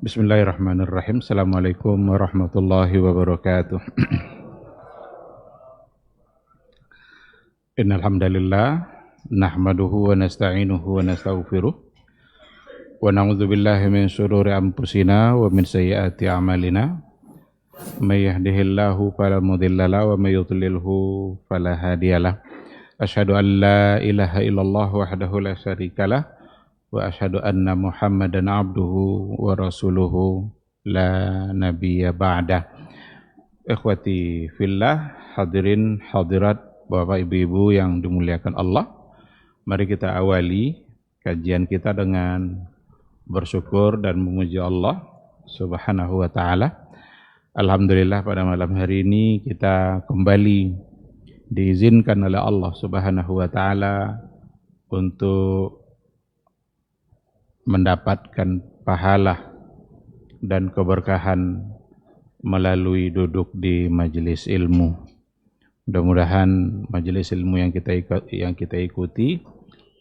Bismillahirrahmanirrahim. Assalamualaikum warahmatullahi wabarakatuh. Innal hamdalillah nahmaduhu wa nasta'inuhu wa nastaghfiruh wa na'udzu billahi min shururi anfusina wa min sayyiati a'malina. May yahdihillahu fala mudilla lahu wa may yudlilhu fala hadiyalah. Asyhadu an la ilaha illallah wahdahu la syarikalah wa asyhadu anna Muhammadan abduhu wa rasuluhu la nabiyya ba'dah. Ikhwati fillah, hadirin hadirat, Bapak Ibu-ibu yang dimuliakan Allah. Mari kita awali kajian kita dengan bersyukur dan memuji Allah Subhanahu wa taala. Alhamdulillah pada malam hari ini kita kembali diizinkan oleh Allah Subhanahu wa taala untuk mendapatkan pahala dan keberkahan melalui duduk di majelis ilmu. Mudah-mudahan majelis ilmu yang kita ikuti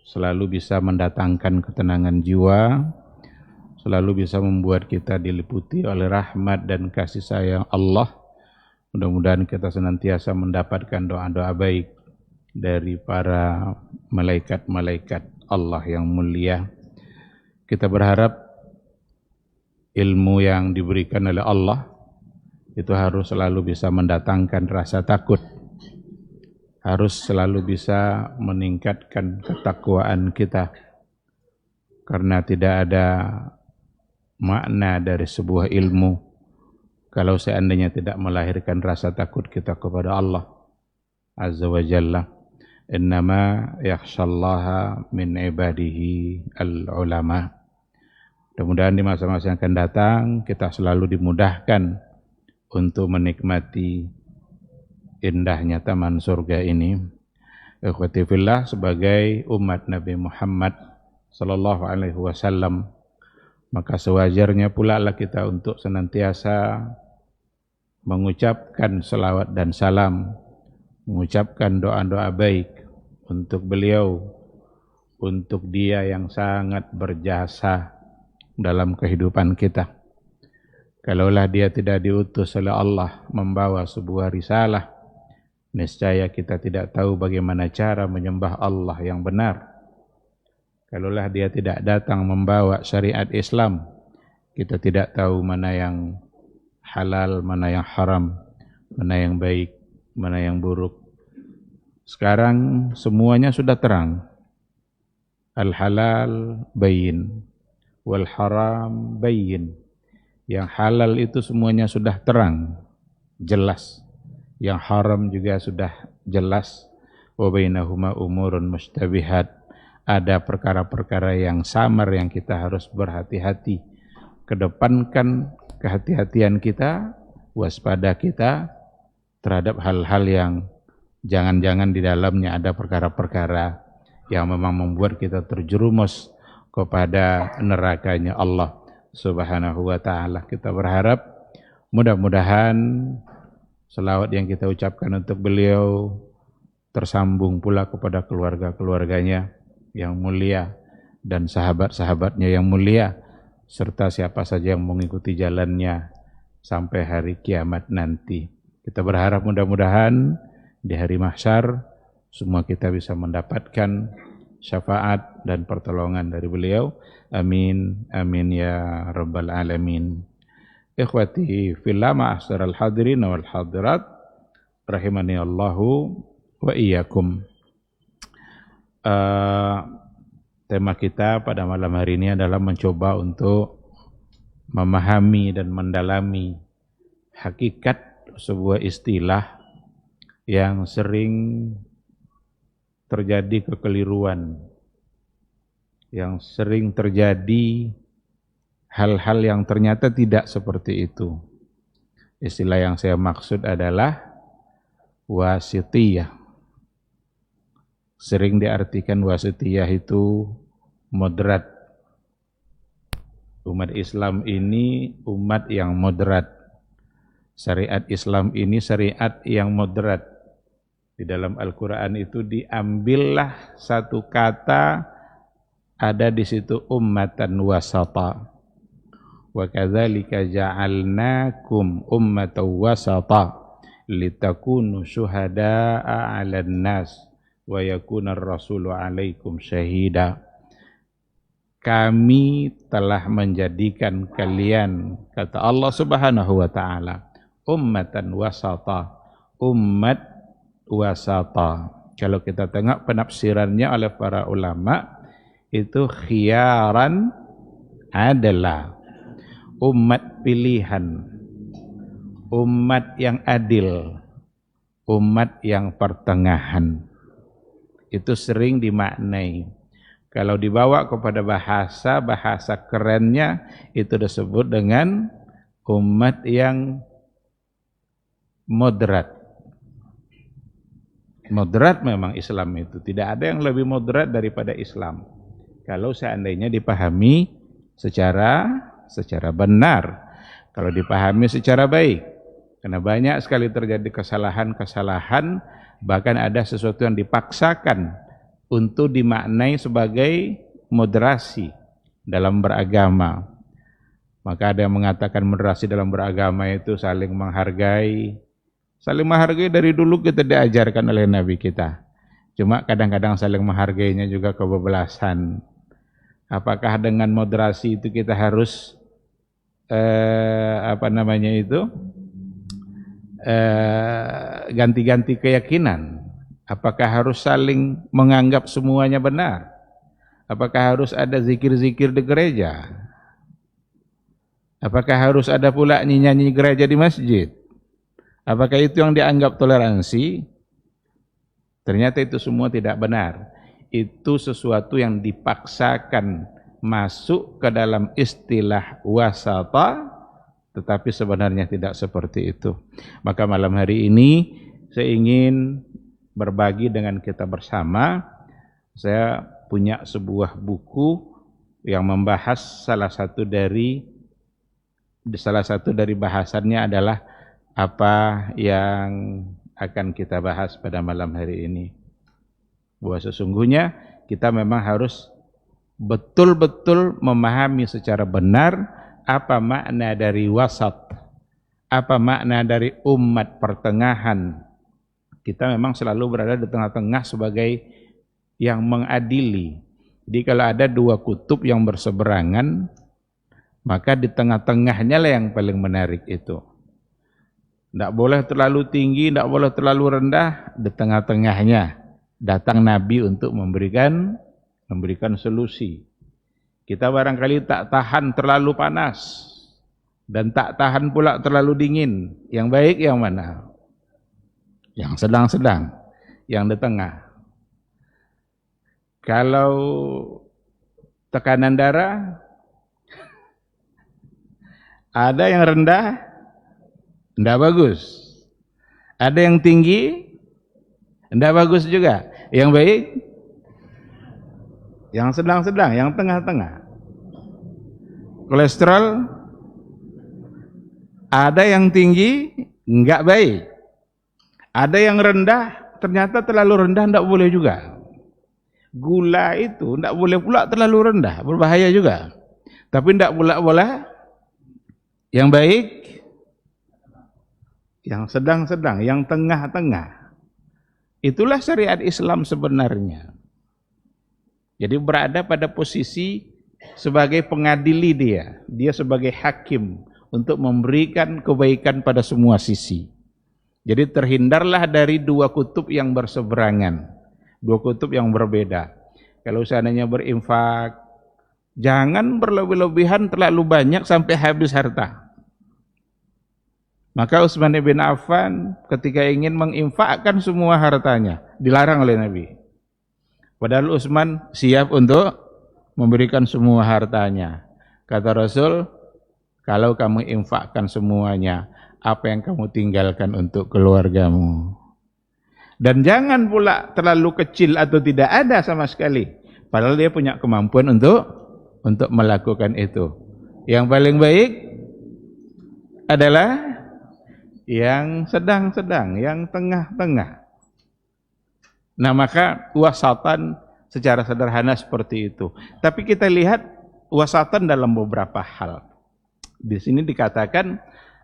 selalu bisa mendatangkan ketenangan jiwa, selalu bisa membuat kita diliputi oleh rahmat dan kasih sayang Allah. Mudah-mudahan kita senantiasa mendapatkan doa-doa baik dari para malaikat-malaikat Allah yang mulia. Kita berharap ilmu yang diberikan oleh Allah itu harus selalu bisa mendatangkan rasa takut, harus selalu bisa meningkatkan ketakwaan kita, karena tidak ada makna dari sebuah ilmu kalau seandainya tidak melahirkan rasa takut kita kepada Allah Azza wa Jalla. Innama yakhshallaha min ibadihi al-ulama. Mudah-mudahan di masa-masa yang akan datang kita selalu dimudahkan untuk menikmati indahnya taman surga ini. Ikhwati fillah, sebagai umat Nabi Muhammad sallallahu alaihi wasallam, maka sewajarnya pula lah kita untuk senantiasa mengucapkan selawat dan salam, mengucapkan doa-doa baik untuk beliau, untuk dia yang sangat berjasa dalam kehidupan kita. Kalaulah dia tidak diutus oleh Allah membawa sebuah risalah, niscaya kita tidak tahu bagaimana cara menyembah Allah yang benar. Kalaulah dia tidak datang membawa syariat Islam, kita tidak tahu mana yang halal, mana yang haram, mana yang baik, mana yang buruk. Sekarang semuanya sudah terang. Al-halal bayyin, wal haram bayyin. Yang halal itu semuanya sudah terang, jelas. Yang haram juga sudah jelas. Wa bainahuma umurun mustabihat. Ada perkara-perkara yang samar yang kita harus berhati-hati. Kedepankan kehati-hatian kita, waspada kita terhadap hal-hal yang jangan-jangan di dalamnya ada perkara-perkara yang memang membuat kita terjerumus kepada nerakanya Allah Subhanahu wa ta'ala. Kita berharap mudah-mudahan selawat yang kita ucapkan untuk beliau tersambung pula kepada keluarga-keluarganya yang mulia dan sahabat-sahabatnya yang mulia, serta siapa saja yang mengikuti jalannya sampai hari kiamat nanti. Kita berharap mudah-mudahan di hari mahsyar semua kita bisa mendapatkan syafaat dan pertolongan dari beliau. Amin, amin ya rabbal alamin. Ikhwati fillah, ma'asyiral hadirin wal hadirat, rahimani Allahu wa iyyakum. Tema kita pada malam hari ini adalah mencoba untuk memahami dan mendalami hakikat sebuah istilah yang sering terjadi kekeliruan, yang sering terjadi hal-hal yang ternyata tidak seperti itu. Istilah yang saya maksud adalah wasitiyah. Sering diartikan wasitiyah itu moderat. Umat Islam ini umat yang moderat. Syariat Islam ini syariat yang moderat. Di dalam Al-Quran itu diambillah satu kata, ada di situ ummatan wasata. Wa kadzalika ja'alnakum ummatan wasata litakunu syuhada'a 'alan nas wa yakunar rasulu 'alaikum syahida. Kami telah menjadikan kalian, kata Allah Subhanahu wa taala, ummatan wasata, umat wasata. Kalau kita tengok penafsirannya oleh para ulama, itu khiyaran adalah umat pilihan, umat yang adil, umat yang pertengahan. Itu sering dimaknai. Kalau dibawa kepada bahasa kerennya itu disebut dengan umat yang moderat. Moderat memang Islam itu. Tidak ada yang lebih moderat daripada Islam. Kalau seandainya dipahami secara benar. Kalau dipahami secara baik. Karena banyak sekali terjadi kesalahan-kesalahan, bahkan ada sesuatu yang dipaksakan untuk dimaknai sebagai moderasi dalam beragama. Maka ada yang mengatakan moderasi dalam beragama itu saling menghargai. Saling menghargai dari dulu kita diajarkan oleh Nabi kita. Cuma kadang-kadang saling menghargainya juga kebablasan. Apakah dengan moderasi itu kita harus ganti-ganti keyakinan? Apakah harus saling menganggap semuanya benar? Apakah harus ada zikir-zikir di gereja? Apakah harus ada pula nyanyi gereja di masjid? Apakah itu yang dianggap toleransi? Ternyata itu semua tidak benar. Itu sesuatu yang dipaksakan masuk ke dalam istilah wasata, tetapi sebenarnya tidak seperti itu. Maka malam hari ini saya ingin berbagi dengan kita bersama. Saya punya sebuah buku yang membahas salah satu dari bahasannya adalah apa yang akan kita bahas pada malam hari ini. Bahwa sesungguhnya kita memang harus betul-betul memahami secara benar apa makna dari wasat, apa makna dari umat pertengahan. Kita memang selalu berada di tengah-tengah sebagai yang mengadili. Jadi kalau ada dua kutub yang berseberangan, maka di tengah-tengahnya lah yang paling menarik itu. Tidak boleh terlalu tinggi, tidak boleh terlalu rendah, di tengah-tengahnya datang Nabi untuk memberikan solusi. Kita barangkali tak tahan terlalu panas dan tak tahan pula terlalu dingin. Yang baik yang mana? Yang sedang-sedang, yang di tengah. Kalau tekanan darah, ada yang rendah, tidak bagus. Ada yang tinggi, tidak bagus juga. Yang baik, yang sedang-sedang, yang tengah-tengah. Kolesterol, ada yang tinggi, enggak baik. Ada yang rendah, ternyata terlalu rendah tidak boleh juga. Gula itu tidak boleh pula terlalu rendah, berbahaya juga. Tapi tidak pula boleh yang baik, yang sedang-sedang, yang tengah-tengah. Itulah syariat Islam sebenarnya. Jadi berada pada posisi sebagai pengadili dia. Dia sebagai hakim untuk memberikan kebaikan pada semua sisi. Jadi terhindarlah dari dua kutub yang berseberangan, dua kutub yang berbeda. Kalau seandainya berinfak, jangan berlebih-lebihan terlalu banyak sampai habis harta. Maka Utsman bin Affan ketika ingin menginfakkan semua hartanya, dilarang oleh Nabi. Padahal Utsman siap untuk memberikan semua hartanya. Kata Rasul, kalau kamu infakkan semuanya, apa yang kamu tinggalkan untuk keluargamu? Dan jangan pula terlalu kecil atau tidak ada sama sekali. Padahal dia punya kemampuan untuk melakukan itu. Yang paling baik adalah yang sedang-sedang, yang tengah-tengah. Nah maka wasatan secara sederhana seperti itu. Tapi kita lihat wasatan dalam beberapa hal. Di sini dikatakan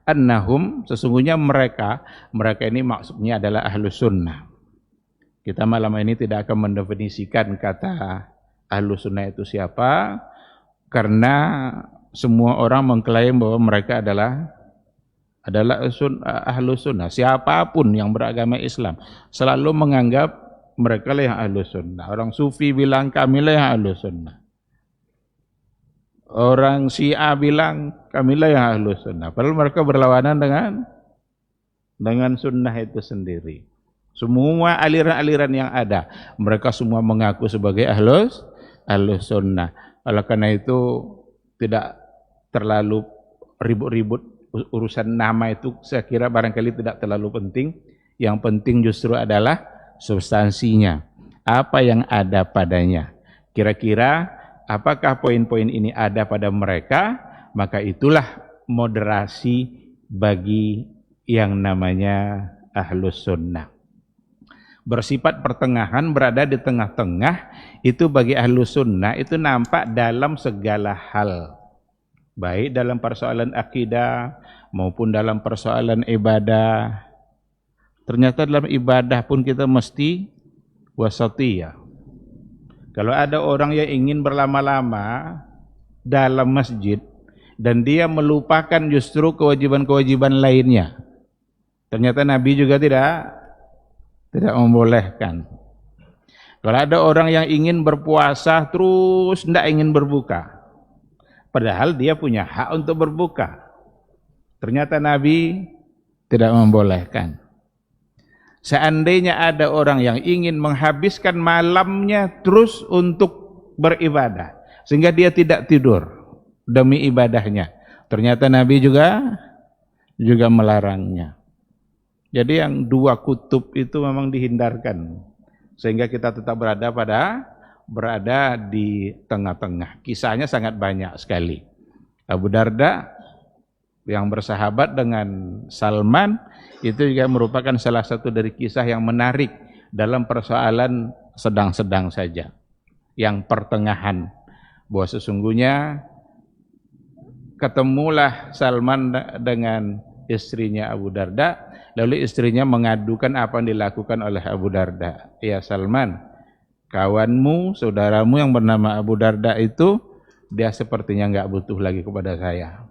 annahum, sesungguhnya mereka ini maksudnya adalah ahlus sunnah. Kita malam ini tidak akan mendefinisikan kata ahlus sunnah itu siapa, karena semua orang mengklaim bahwa mereka adalah ahlus sunnah. Siapapun yang beragama Islam selalu menganggap mereka lah yang ahlus sunnah. Orang sufi bilang kamilah yang ahlus sunnah. Orang Syiah bilang kamilah yang ahlus sunnah. Padahal mereka berlawanan dengan sunnah itu sendiri. Semua aliran-aliran yang ada, mereka semua mengaku sebagai ahlus sunnah. Oleh karena itu tidak terlalu ribut-ribut urusan nama itu, saya kira barangkali tidak terlalu penting. Yang penting justru adalah substansinya. Apa yang ada padanya. Kira-kira apakah poin-poin ini ada pada mereka, maka itulah moderasi bagi yang namanya ahlus sunnah. Bersifat pertengahan, berada di tengah-tengah, itu bagi ahlus sunnah itu nampak dalam segala hal. Baik dalam persoalan akidah maupun dalam persoalan ibadah. Ternyata dalam ibadah pun kita mesti wasatiyah. Kalau ada orang yang ingin berlama-lama dalam masjid dan dia melupakan justru kewajiban-kewajiban lainnya, ternyata Nabi juga tidak membolehkan. Kalau ada orang yang ingin berpuasa terus tidak ingin berbuka, padahal dia punya hak untuk berbuka, ternyata Nabi tidak membolehkan. Seandainya ada orang yang ingin menghabiskan malamnya terus untuk beribadah, sehingga dia tidak tidur demi ibadahnya, ternyata Nabi juga melarangnya. Jadi yang dua kutub itu memang dihindarkan, sehingga kita tetap berada di tengah-tengah. Kisahnya sangat banyak sekali. Abu Darda yang bersahabat dengan Salman itu juga merupakan salah satu dari kisah yang menarik dalam persoalan sedang-sedang saja, yang pertengahan, bahwa sesungguhnya ketemulah Salman dengan istrinya Abu Darda, lalu istrinya mengadukan apa yang dilakukan oleh Abu Darda. Ya Salman, kawanmu, saudaramu yang bernama Abu Darda itu, dia sepertinya enggak butuh lagi kepada saya.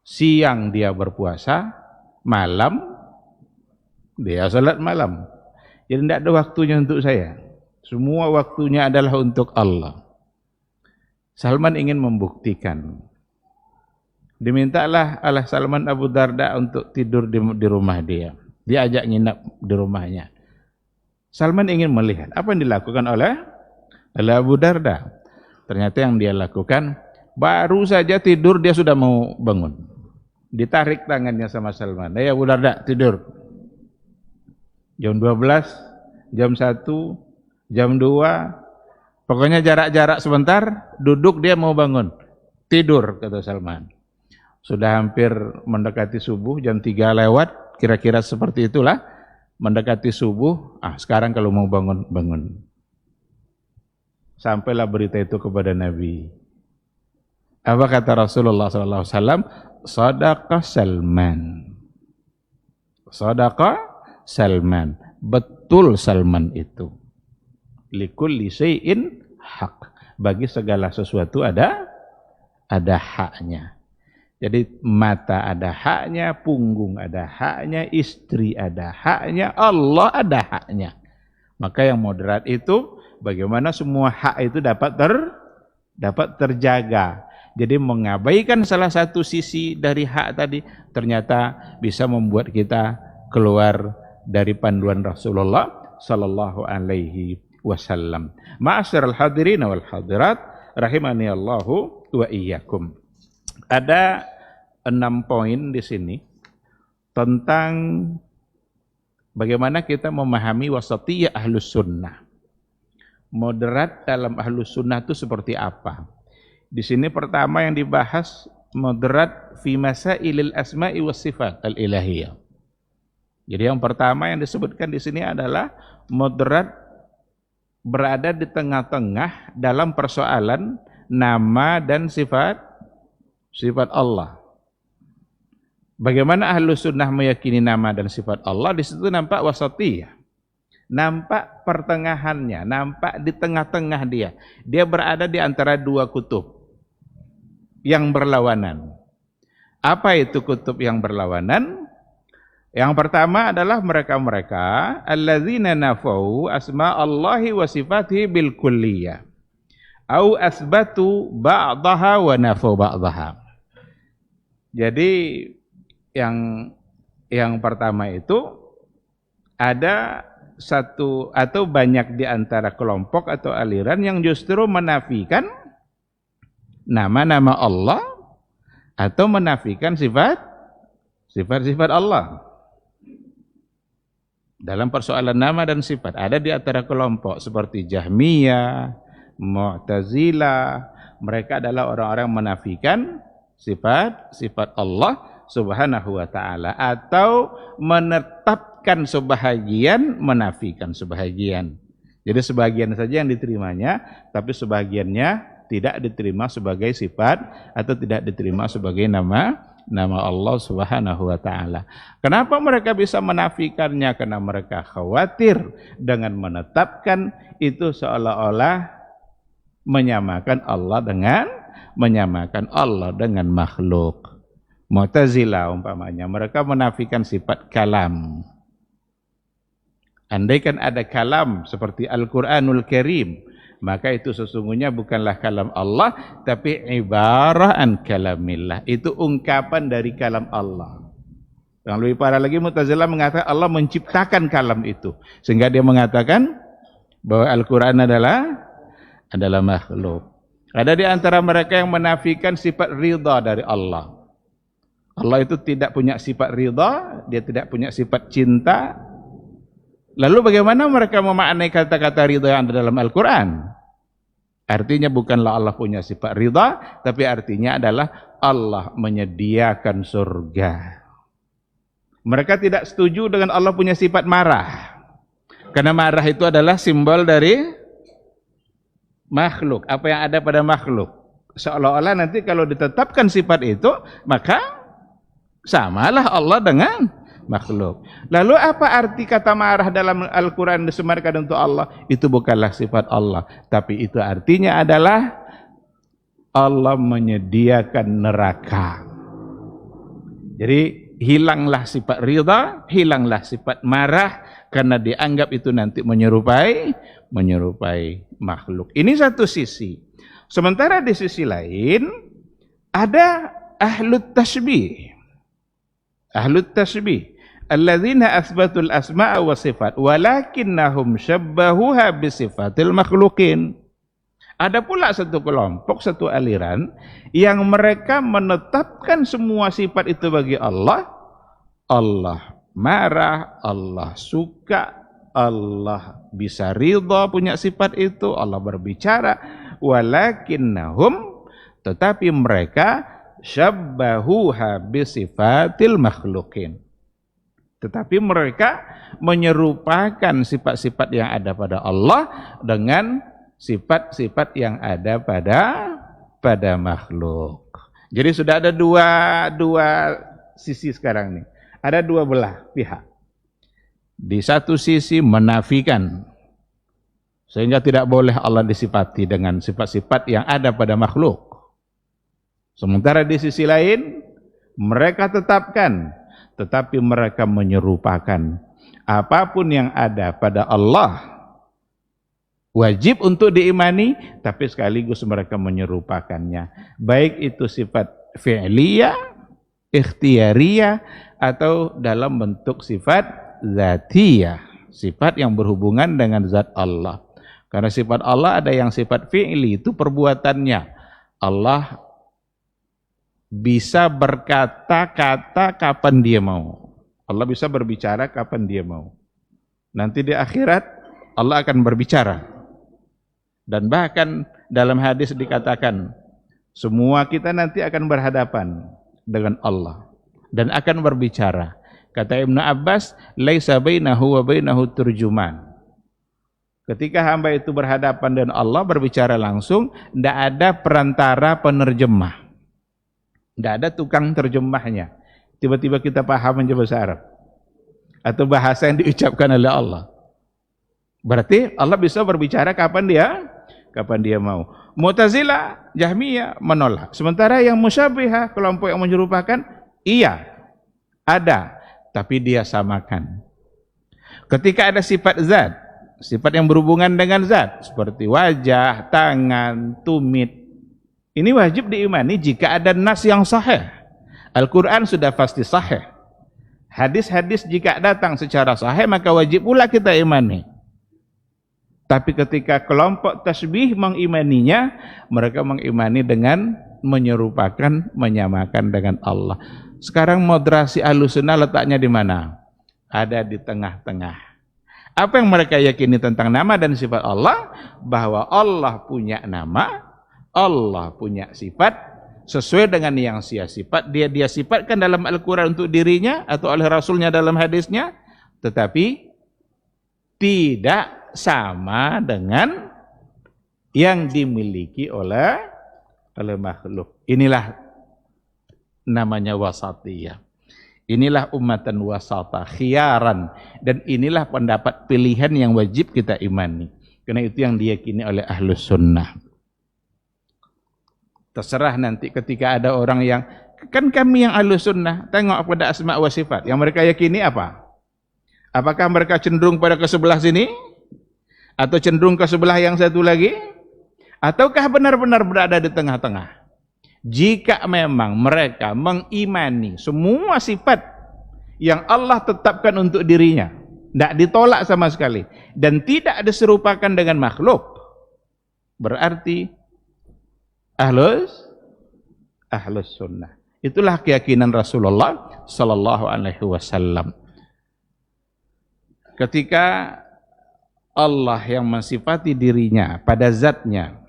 Siang dia berpuasa, malam dia salat malam. Jadi tidak ada waktunya untuk saya. Semua waktunya adalah untuk Allah. Salman ingin membuktikan. Dimintalah oleh Salman Abu Darda untuk tidur di rumah dia. Dia ajak nginap di rumahnya. Salman ingin melihat apa yang dilakukan oleh Abu Darda. Ternyata yang dia lakukan, baru saja tidur dia sudah mau bangun. Ditarik tangannya sama Salman. "Ayo Abu Darda, tidur." Jam 12, jam 1, jam 2, pokoknya jarak-jarak sebentar, duduk dia mau bangun. Tidur, kata Salman. Sudah hampir mendekati subuh, jam 3 lewat, kira-kira seperti itulah, mendekati subuh, sekarang kalau mau bangun, bangun. Sampailah berita itu kepada Nabi. Apa kata Rasulullah SAW? Sadaqah Salman. Sadaqah Salman. Betul Salman itu. Likulli syai'in haq. Bagi segala sesuatu ada haknya. Jadi mata ada haknya, punggung ada haknya, istri ada haknya, Allah ada haknya. Maka yang moderat itu bagaimana semua hak itu dapat terjaga. Jadi mengabaikan salah satu sisi dari hak tadi ternyata bisa membuat kita keluar dari panduan Rasulullah sallallahu alaihi wasallam. Ma'asyiral hadirin wal hadirat rahimani Allahu wa iyyakum. Ada 6 poin di sini tentang bagaimana kita memahami wasatiyah ahlus sunnah. Moderat dalam ahlus sunnah itu seperti apa? Di sini pertama yang dibahas moderat fi masailil asma'i was sifat al-ilahiyah. Jadi yang pertama yang disebutkan di sini adalah moderat berada di tengah-tengah dalam persoalan nama dan sifat sifat Allah. Bagaimana ahlu sunnah meyakini nama dan sifat Allah? Di situ nampak wasatiyah, nampak pertengahannya, nampak di tengah-tengah dia. Dia berada di antara dua kutub yang berlawanan. Apa itu kutub yang berlawanan? Yang pertama adalah mereka-mereka alladzina nafau asma Allahi wa sifatihi bil kulliyah au asbatu ba'daha wa nafau ba'daha. Jadi yang pertama itu ada satu atau banyak di antara kelompok atau aliran yang justru menafikan nama-nama Allah atau menafikan sifat-sifat Allah. Dalam persoalan nama dan sifat ada di antara kelompok seperti Jahmiyah, Mu'tazilah, mereka adalah orang-orang menafikan sifat Allah Subhanahu wa taala atau menetapkan sebahagian, menafikan sebahagian. Jadi sebagian saja yang diterimanya, tapi sebagiannya tidak diterima sebagai sifat atau tidak diterima sebagai nama Allah Subhanahu wa taala. Kenapa mereka bisa menafikannya? Karena mereka khawatir dengan menetapkan itu seolah-olah menyamakan Allah dengan makhluk. Mu'tazilah umpamanya, mereka menafikan sifat kalam. Andaikan ada kalam seperti Al-Qur'anul Karim, maka itu sesungguhnya bukanlah kalam Allah, tapi ibarah an kalamillah. Itu ungkapan dari kalam Allah. Yang lebih parah lagi, Mu'tazilah mengatakan Allah menciptakan kalam itu, sehingga dia mengatakan bahwa Al-Quran adalah makhluk. Ada di antara mereka yang menafikan sifat ridha dari Allah. Allah itu tidak punya sifat ridha, dia tidak punya sifat cinta. Lalu bagaimana mereka memaknai kata-kata ridha yang ada dalam Al-Quran? Artinya bukanlah Allah punya sifat ridha, tapi artinya adalah Allah menyediakan surga. Mereka tidak setuju dengan Allah punya sifat marah. Karena marah itu adalah simbol dari makhluk, apa yang ada pada makhluk. Seolah-olah nanti kalau ditetapkan sifat itu, maka samalah Allah dengan makhluk. Lalu apa arti kata marah dalam Al-Quran disematkan untuk Allah? Itu bukanlah sifat Allah, tapi itu artinya adalah Allah menyediakan neraka. Jadi hilanglah sifat ridha, hilanglah sifat marah, karena dianggap itu nanti menyerupai makhluk. Ini satu sisi. Sementara di sisi lain ada ahlut tasbih. Ahlut tasbih alladzina asbatul asma'a wa sifat walakinnahum syabbahuha bi sifatil makhluqin. Ada pula satu kelompok, satu aliran yang mereka menetapkan semua sifat itu bagi Allah. Allah marah, Allah suka, Allah bisa ridha punya sifat itu, Allah berbicara, walakinnahum, tetapi mereka syabbahuha bisifatil makhlukin. Tetapi mereka menyerupakan sifat-sifat yang ada pada Allah dengan sifat-sifat yang ada pada makhluk. Jadi sudah ada dua sisi sekarang nih. Ada dua belah pihak. Di satu sisi menafikan, sehingga tidak boleh Allah disifati dengan sifat-sifat yang ada pada makhluk. Sementara di sisi lain, mereka tetapkan, tetapi mereka menyerupakan. Apapun yang ada pada Allah, wajib untuk diimani, tapi sekaligus mereka menyerupakannya. Baik itu sifat fi'liyah, ikhtiyariyah, atau dalam bentuk sifat zatiyah, sifat yang berhubungan dengan zat Allah. Karena sifat Allah ada yang sifat fi'li, itu perbuatannya. Allah bisa berkata-kata kapan dia mau. Allah bisa berbicara kapan dia mau. Nanti di akhirat Allah akan berbicara. Dan bahkan dalam hadis dikatakan, semua kita nanti akan berhadapan dengan Allah dan akan berbicara. Kata Ibnu Abbas, laisa bainahu wa bainahu turjuman. Ketika hamba itu berhadapan dengan Allah, berbicara langsung, tidak ada perantara penerjemah. Tidak ada tukang terjemahnya. Tiba-tiba kita paham aja bahasa Arab. Atau bahasa yang diucapkan oleh Allah. Berarti Allah bisa berbicara kapan dia mau. Mu'tazilah, Jahmiyah menolak. Sementara yang musyabihah, kelompok yang menyerupakan, iya, ada, tapi dia samakan. Ketika ada sifat zat, sifat yang berhubungan dengan zat, seperti wajah, tangan, tumit, ini wajib diimani jika ada nas yang sahih. Al-Quran sudah pasti sahih. Hadis-hadis jika datang secara sahih, maka wajib pula kita imani. Tapi ketika kelompok tasbih mengimaninya, mereka mengimani dengan menyerupakan, menyamakan dengan Allah. Sekarang moderasi Ahlussunnah letaknya di mana? Ada di tengah-tengah. Apa yang mereka yakini tentang nama dan sifat Allah? Bahwa Allah punya nama, Allah punya sifat, sesuai dengan yang dia sifat, dia sifatkan dalam Al-Quran untuk dirinya atau oleh Rasulnya dalam hadisnya, tetapi tidak sama dengan yang dimiliki oleh makhluk. Inilah namanya wasatiyah. Inilah ummatan wasata, khiyaran, dan inilah pendapat pilihan yang wajib kita imani. Karena itu yang diyakini oleh Ahlus Sunnah. Terserah nanti ketika ada orang yang, kan kami yang Ahlus Sunnah, tengok pada asma wa sifat, yang mereka yakini apa? Apakah mereka cenderung pada ke sebelah sini? Atau cenderung ke sebelah yang satu lagi? Ataukah benar-benar berada di tengah-tengah? Jika memang mereka mengimani semua sifat yang Allah tetapkan untuk dirinya, tidak ditolak sama sekali, dan tidak diserupakan dengan makhluk, berarti Ahlus Sunnah. Itulah keyakinan Rasulullah Sallallahu Alaihi Wasallam. Ketika Allah yang mensifati dirinya pada zatnya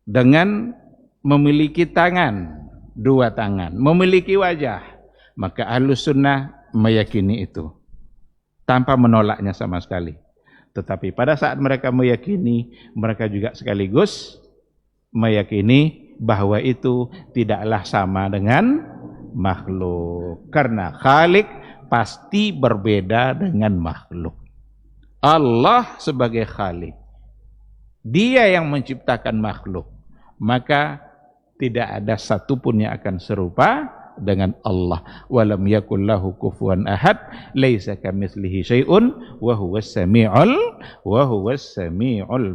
dengan memiliki tangan, dua tangan, memiliki wajah, maka Ahlus Sunnah meyakini itu tanpa menolaknya sama sekali. Tetapi pada saat mereka meyakini, mereka juga sekaligus meyakini bahwa itu tidaklah sama dengan makhluk, karena Khalik pasti berbeda dengan makhluk. Allah sebagai Khalik, dia yang menciptakan makhluk, maka tidak ada satupun yang akan serupa dengan Allah. Walam yakul lahu kufuwan ahad, laisa kamitslihi syai'un wa huwas samiul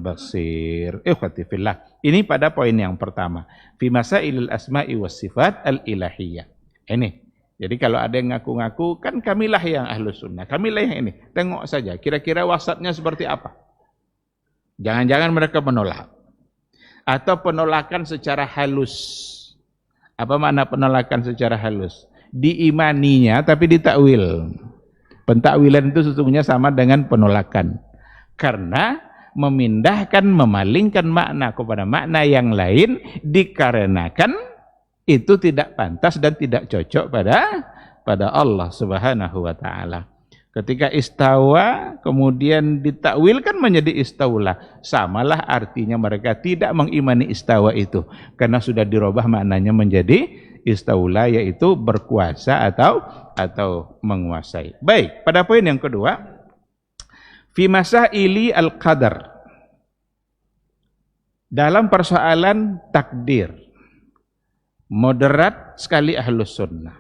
basir. Ikhwati fillah. Ini pada poin yang pertama, fi masailil asma'i was sifat al-ilahiyah. Ini. Jadi kalau ada yang ngaku-ngaku, kan kamilah yang Ahlus Sunnah, kamilah yang ini. Tengok saja, kira-kira wasatnya seperti apa. Jangan-jangan mereka menolak. Atau penolakan secara halus. Apa makna penolakan secara halus? Diimaninya tapi ditakwil. Pentakwilan itu sesungguhnya sama dengan penolakan. Karena memindahkan, memalingkan makna kepada makna yang lain dikarenakan itu tidak pantas dan tidak cocok pada Allah Subhanahu wa taala. Ketika istawa kemudian ditakwilkan menjadi istaula, samalah artinya mereka tidak mengimani istawa itu karena sudah dirubah maknanya menjadi istaula, yaitu berkuasa atau menguasai. Baik, pada poin yang kedua, fi masaili al-qadar. Dalam persoalan takdir, moderat sekali Ahlus Sunnah.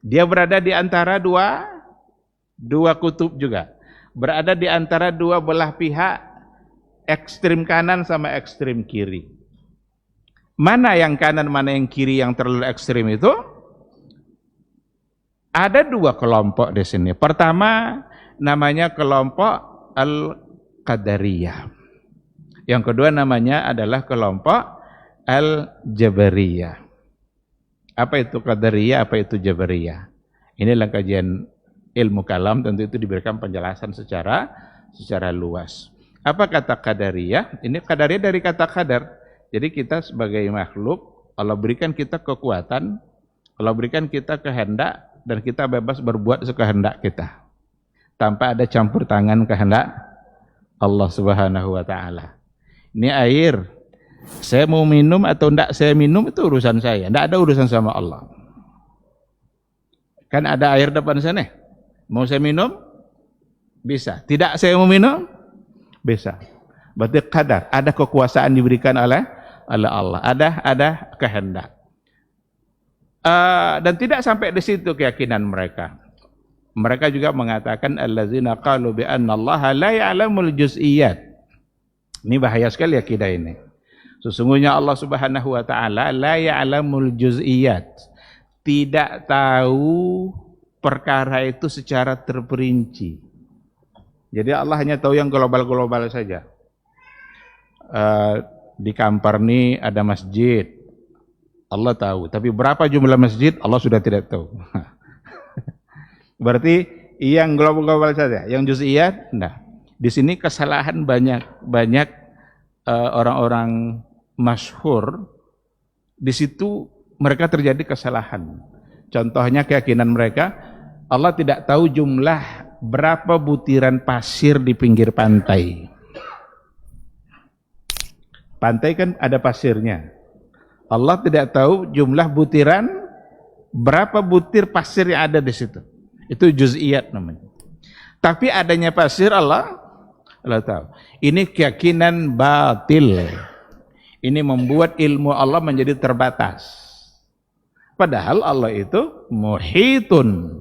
Dia berada di antara dua kutub juga. Berada di antara dua belah pihak, ekstrim kanan sama ekstrim kiri. Mana yang kanan, mana yang kiri yang terlalu ekstrim itu? Ada dua kelompok di sini. Pertama namanya kelompok Al-Qadariyah. Yang kedua namanya adalah kelompok Al-Jabariyah. Apa itu Qadariyah, apa itu Jabariyah? Inilah kajian ilmu kalam, tentu itu diberikan penjelasan secara luas. Apa kata Qadariyah? Ini Qadariyah dari kata qadar. Jadi kita sebagai makhluk, Allah berikan kita kekuatan, Allah berikan kita kehendak, dan kita bebas berbuat sekehendak kita. Tanpa ada campur tangan kehendak Allah Subhanahu wa taala. Ini air Saya mau minum atau enggak saya minum itu urusan saya, enggak ada urusan sama Allah. Kan ada air depan sana. Mau saya minum? Bisa. Tidak saya mau minum? Bisa. Berarti qadar, ada kekuasaan diberikan oleh Allah. Ada kehendak. Dan tidak sampai di situ keyakinan mereka. Mereka juga mengatakan allazina qalu bi anna Allah la ya'lamul juz'iyat. Ini bahaya sekali akidah ini. Sesungguhnya Allah Subhanahu wa taala la ya'lamul juz'iyat. Tidak tahu perkara itu secara terperinci. Jadi Allah hanya tahu yang global-global saja. Di Kampar ini ada masjid. Allah tahu, tapi berapa jumlah masjid Allah sudah tidak tahu. Berarti yang global-global saja, yang juz'iyat enggak. Di sini kesalahan banyak orang-orang masyhur. Di situ mereka terjadi kesalahan. Contohnya keyakinan mereka, Allah tidak tahu jumlah berapa butiran pasir di pinggir pantai. Pantai kan ada pasirnya. Allah tidak tahu jumlah butiran, berapa butir pasir yang ada di situ. Itu juz'iyat namanya. Tapi adanya pasir Allah tahu. Ini keyakinan batil. Ini membuat ilmu Allah menjadi terbatas. Padahal Allah itu muhitun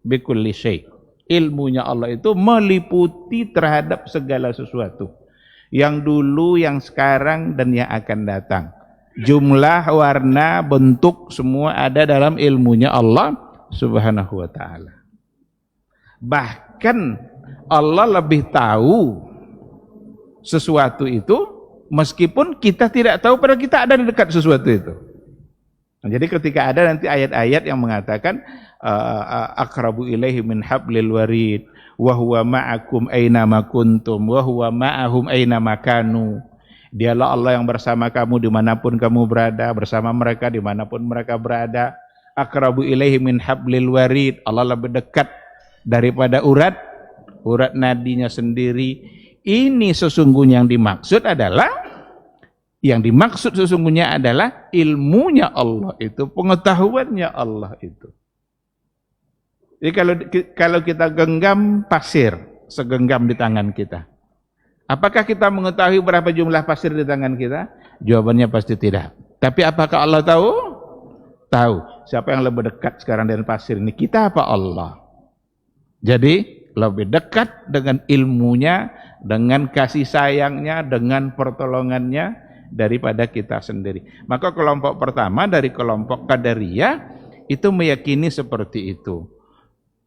bikulli syai'. Ilmunya Allah itu meliputi terhadap segala sesuatu. Yang dulu, yang sekarang, dan yang akan datang. Jumlah, warna, bentuk, semua ada dalam ilmunya Allah Subhanahu wa ta'ala. Bahkan Allah lebih tahu sesuatu itu, meskipun kita tidak tahu padahal kita ada di dekat sesuatu itu. Nah, jadi ketika ada nanti ayat-ayat yang mengatakan aqrabu ilaihi min hablil warid wa huwa ma'akum aina ma kuntum wa huwa ma'ahum aina ma kanu. Dialah Allah yang bersama kamu dimanapun kamu berada, bersama mereka dimanapun mereka berada. Aqrabu ilaihi min hablil warid. Allah lebih dekat daripada urat nadinya sendiri. Ini sesungguhnya yang dimaksud sesungguhnya adalah ilmunya Allah itu, pengetahuannya Allah itu. Jadi kalau kita genggam pasir segenggam di tangan kita, apakah kita mengetahui berapa jumlah pasir di tangan kita? Jawabannya pasti tidak. Tapi apakah Allah tahu? Tahu. Siapa yang lebih dekat sekarang dengan pasir ini? Kita apa Allah? Jadi lebih dekat dengan ilmunya, dengan kasih sayangnya, dengan pertolongannya daripada kita sendiri. Maka kelompok pertama dari kelompok Qadariyah itu meyakini seperti itu.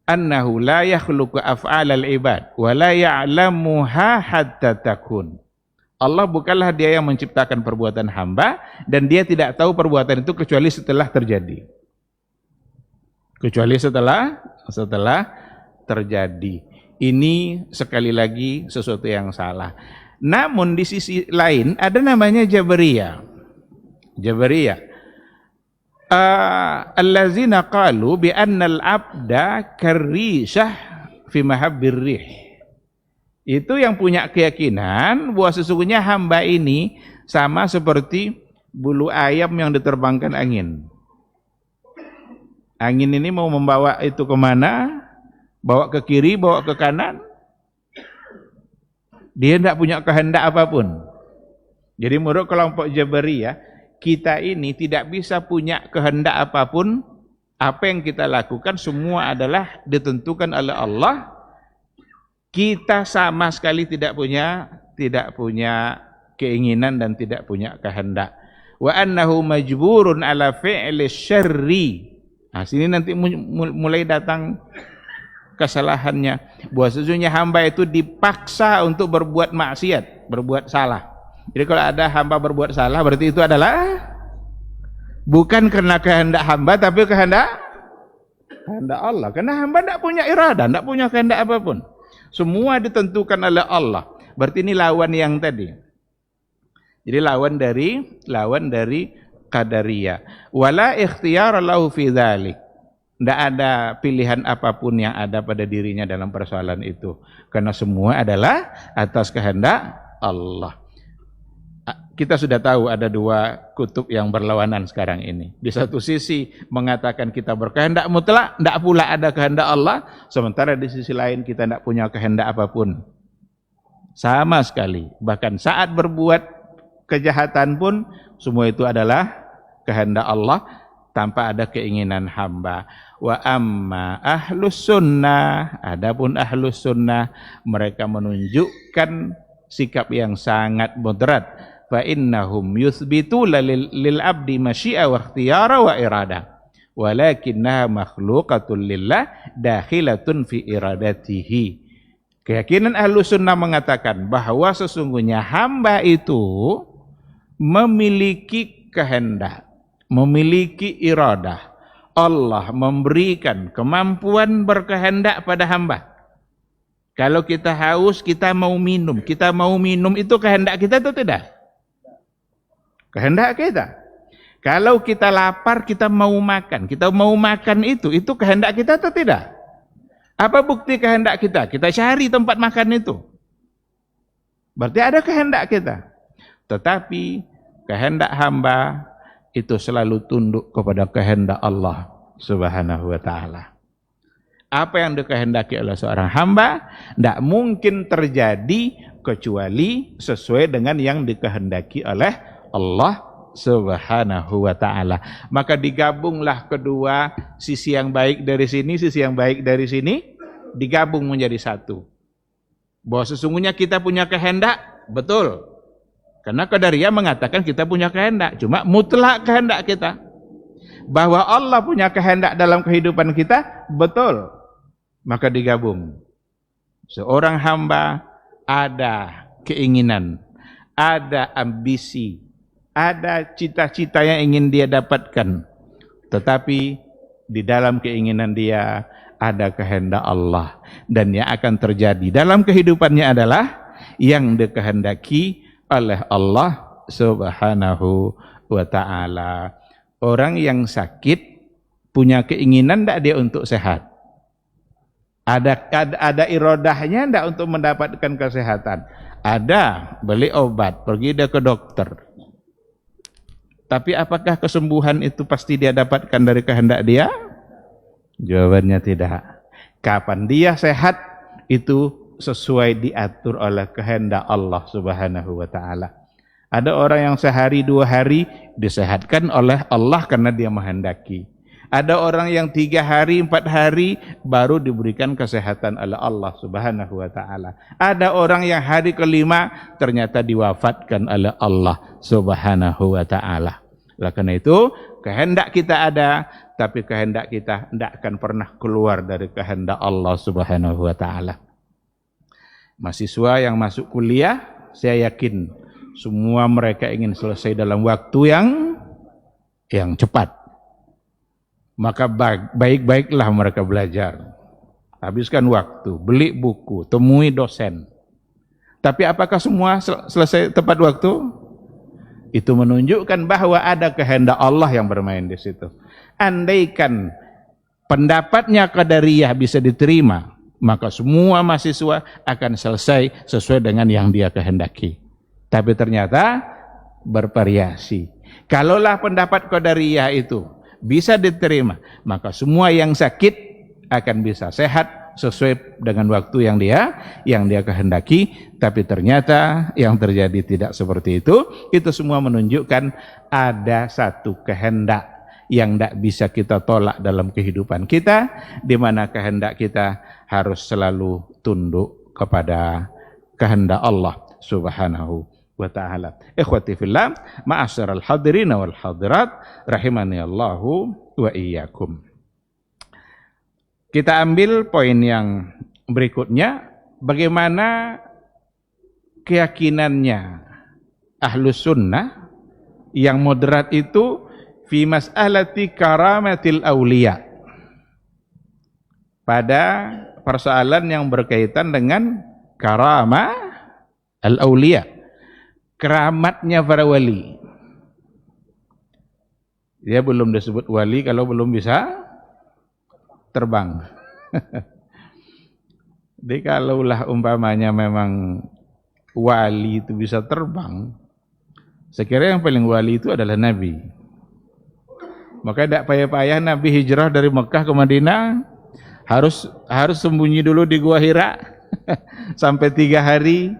Annahu la yakhluqu af'alal ibad wa la ya'lamuha hatta takun. Allah bukanlah dia yang menciptakan perbuatan hamba dan dia tidak tahu perbuatan itu kecuali setelah terjadi. Kecuali setelah terjadi. Ini sekali lagi sesuatu yang salah. Namun di sisi lain ada namanya Jabariyah. Allazina qalu bi annal abda karishah fi mahabbir rih. Itu yang punya keyakinan bahwa sesungguhnya hamba ini sama seperti bulu ayam yang diterbangkan angin. Angin ini mau membawa itu kemana? Bawa ke kiri, bawa ke kanan. Dia tidak punya kehendak apapun. Jadi menurut kelompok Jabariyah, kita ini tidak bisa punya kehendak apapun. Apa yang kita lakukan semua adalah ditentukan oleh Allah. Kita sama sekali tidak punya keinginan dan tidak punya kehendak. Wa annahu majburun ala fi'li syarri. Nah, sini nanti mulai datang kesalahannya, bahwa sesungguhnya hamba itu dipaksa untuk berbuat maksiat, berbuat salah. Jadi kalau ada hamba berbuat salah, berarti itu adalah bukan karena kehendak hamba, tapi kehendak Allah. Karena hamba tidak punya irada, tidak punya kehendak apapun. Semua ditentukan oleh Allah. Berarti ini lawan yang tadi. Jadi lawan dari Qadariyah. Wala ikhtiyara lahu fi dzalik. Tidak ada pilihan apapun yang ada pada dirinya dalam persoalan itu. Karena semua adalah atas kehendak Allah. Kita sudah tahu ada dua kutub yang berlawanan sekarang ini. Di satu sisi mengatakan kita berkehendak mutlak, tidak pula ada kehendak Allah. Sementara di sisi lain kita tidak punya kehendak apapun. Sama sekali. Bahkan saat berbuat kejahatan pun, semua itu adalah kehendak Allah tanpa ada keinginan hamba. Wa amma ahlus sunnah, adapun ahlus sunnah, mereka menunjukkan sikap yang sangat moderat. Fa innahum yuthbitu lil abdi masyi'a wa ikhtiyara wa irada, walakinnaha makhluqatul lillah dakhilatun fi iradatihi. Keyakinan Ahlus Sunnah mengatakan bahwa sesungguhnya hamba itu memiliki kehendak, memiliki iradah. Allah memberikan kemampuan berkehendak pada hamba. Kalau kita haus, kita mau minum itu kehendak kita atau tidak? Kehendak kita. Kalau kita lapar, kita mau makan itu kehendak kita atau tidak? Apa bukti kehendak kita? Kita cari tempat makan itu. Berarti ada kehendak kita. Tetapi kehendak hamba itu selalu tunduk kepada kehendak Allah Subhanahu wa ta'ala. Apa yang dikehendaki oleh seorang hamba tidak mungkin terjadi kecuali sesuai dengan yang dikehendaki oleh Allah Subhanahu wa ta'ala. Maka digabunglah kedua sisi yang baik dari sini, sisi yang baik dari sini, digabung menjadi satu. Bahwa sesungguhnya kita punya kehendak, betul. Karena Qadariyah mengatakan kita punya kehendak, cuma mutlak kehendak kita. Bahwa Allah punya kehendak dalam kehidupan kita, betul. Maka digabung. Seorang hamba ada keinginan, ada ambisi, ada cita-cita yang ingin dia dapatkan. Tetapi di dalam keinginan dia ada kehendak Allah. Dan yang akan terjadi dalam kehidupannya adalah yang dikehendaki oleh Allah Subhanahu wa ta'ala. Orang yang sakit punya keinginan tidak dia untuk sehat? Ada irodahnya tidak untuk mendapatkan kesehatan? Ada, beli obat, pergi dia ke dokter. Tapi apakah kesembuhan itu pasti dia dapatkan dari kehendak dia? Jawabannya tidak. Kapan dia sehat itu sesuai diatur oleh kehendak Allah Subhanahu wa ta'ala. Ada orang yang sehari 2 hari disehatkan oleh Allah karena dia menghendaki. Ada orang yang 3 hari, 4 hari baru diberikan kesehatan oleh Allah Subhanahu wa ta'ala. Ada orang yang hari ke-5 ternyata diwafatkan oleh Allah Subhanahu wa ta'ala. Karena itu kehendak kita ada, tapi kehendak kita tidak akan pernah keluar dari kehendak Allah Subhanahu wa ta'ala. Mahasiswa yang masuk kuliah, saya yakin semua mereka ingin selesai dalam waktu yang cepat. Maka baik-baiklah mereka belajar. Habiskan waktu, beli buku, temui dosen. Tapi apakah semua selesai tepat waktu? Itu menunjukkan bahwa ada kehendak Allah yang bermain di situ. Andaikan pendapatnya Qadariyah bisa diterima, maka semua mahasiswa akan selesai sesuai dengan yang dia kehendaki. Tapi ternyata bervariasi. Kalaulah pendapat Qadariyah itu bisa diterima, maka semua yang sakit akan bisa sehat sesuai dengan waktu yang dia kehendaki. Tapi ternyata yang terjadi tidak seperti itu. Itu semua menunjukkan ada satu kehendak yang tidak bisa kita tolak dalam kehidupan kita, di mana kehendak kita harus selalu tunduk kepada kehendak Allah Subhanahu wa ta'ala. Ikhwati fillah, ma'asyiral hadirin wal hadirat, rahimani Allahu wa iyyakum. Kita ambil poin yang berikutnya, bagaimana keyakinannya Ahlus Sunnah yang moderat itu fi mas'alati karamatil awliya, pada persoalan yang berkaitan dengan karamah al-awliya, keramatnya para wali. Dia belum disebut wali kalau belum bisa terbang. Jadi kalaulah umpamanya memang wali itu bisa terbang, Sekiranya yang paling wali itu adalah Nabi. Maka tidak payah-payah Nabi hijrah dari Mekah ke Madinah, harus sembunyi dulu di Gua Hira sampai 3 hari,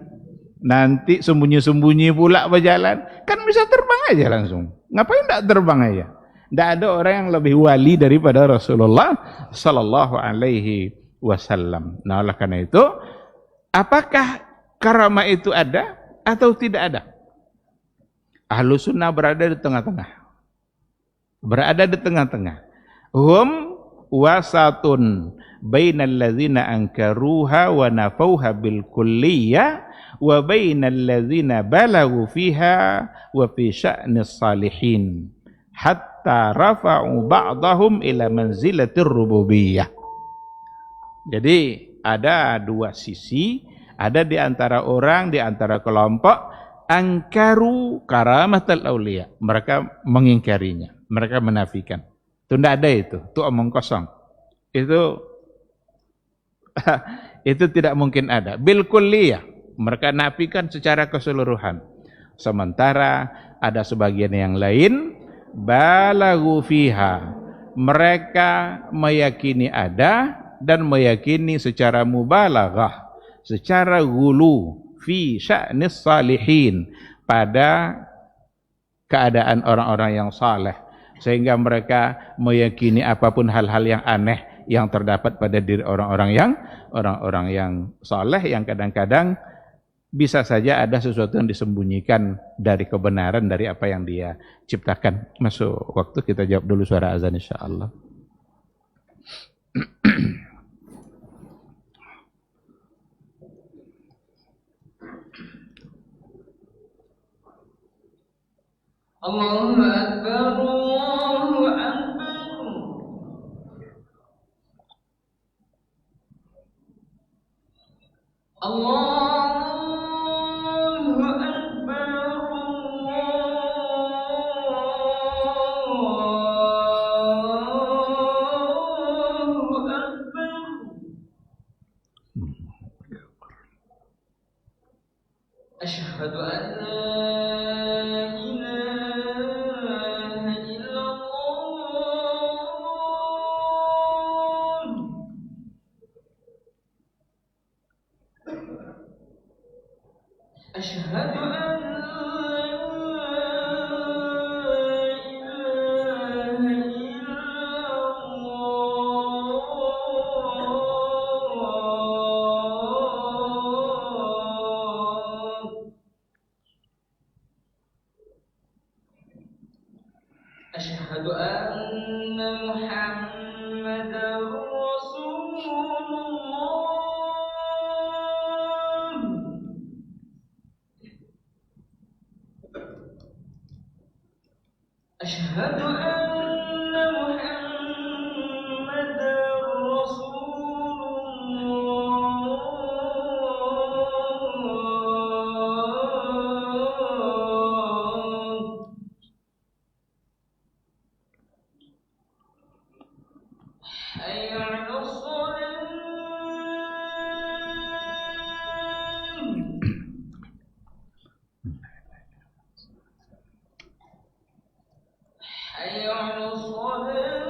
nanti sembunyi-sembunyi pula berjalan. Kan bisa terbang aja langsung. Ngapain tidak terbang aja? Tidak ada orang yang lebih wali daripada Rasulullah sallallahu alaihi wasallam. Nah, oleh karena itu, apakah karamah itu ada atau tidak ada? Ahlus sunnah berada di tengah-tengah. Berada di tengah-tengah. Hum wasatun bainal ladzina ankaruha wa nafauha bil kulliyah wa bainal ladzina balagu fiha wa fi sya'nis salihin hatta rafa'u ba'dahum ila manzilatir rububiyah. Jadi ada dua sisi, ada di antara orang, di antara kelompok angkaru karamatul auliya, mereka mengingkarinya, mereka menafikan. Itu tidak ada, itu omong kosong. Itu tidak mungkin ada. Bil kulliyah, mereka nafikan secara keseluruhan. Sementara ada sebagian yang lain balagu fiha, mereka meyakini ada dan meyakini secara mubalaghah, secara gulu fi sya'nis salihin, pada keadaan orang-orang yang saleh, sehingga mereka meyakini apapun hal-hal yang aneh yang terdapat pada diri orang-orang yang saleh, yang kadang-kadang bisa saja ada sesuatu yang disembunyikan dari kebenaran, dari apa yang dia ciptakan. Masuk waktu, kita jawab dulu suara azan insyaallah. Allahu Akbar, Allahu Akbar. Allahu Akbar, Allahu Akbar. Asyhadu an la أشهد أن لا إله إلا الله. أشهد أن محمدا رسول الله. أشهد أن محمدا رسول الله. حي على الصلاة. حي على الصلاة.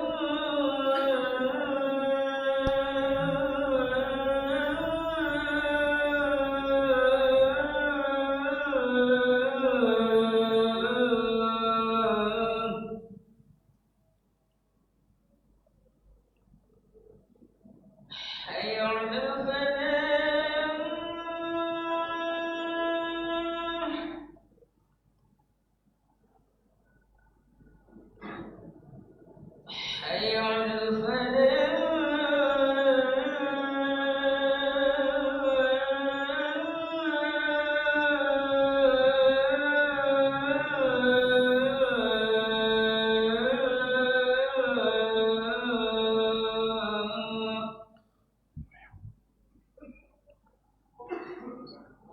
حي على الفلاح. حي على الفلاح.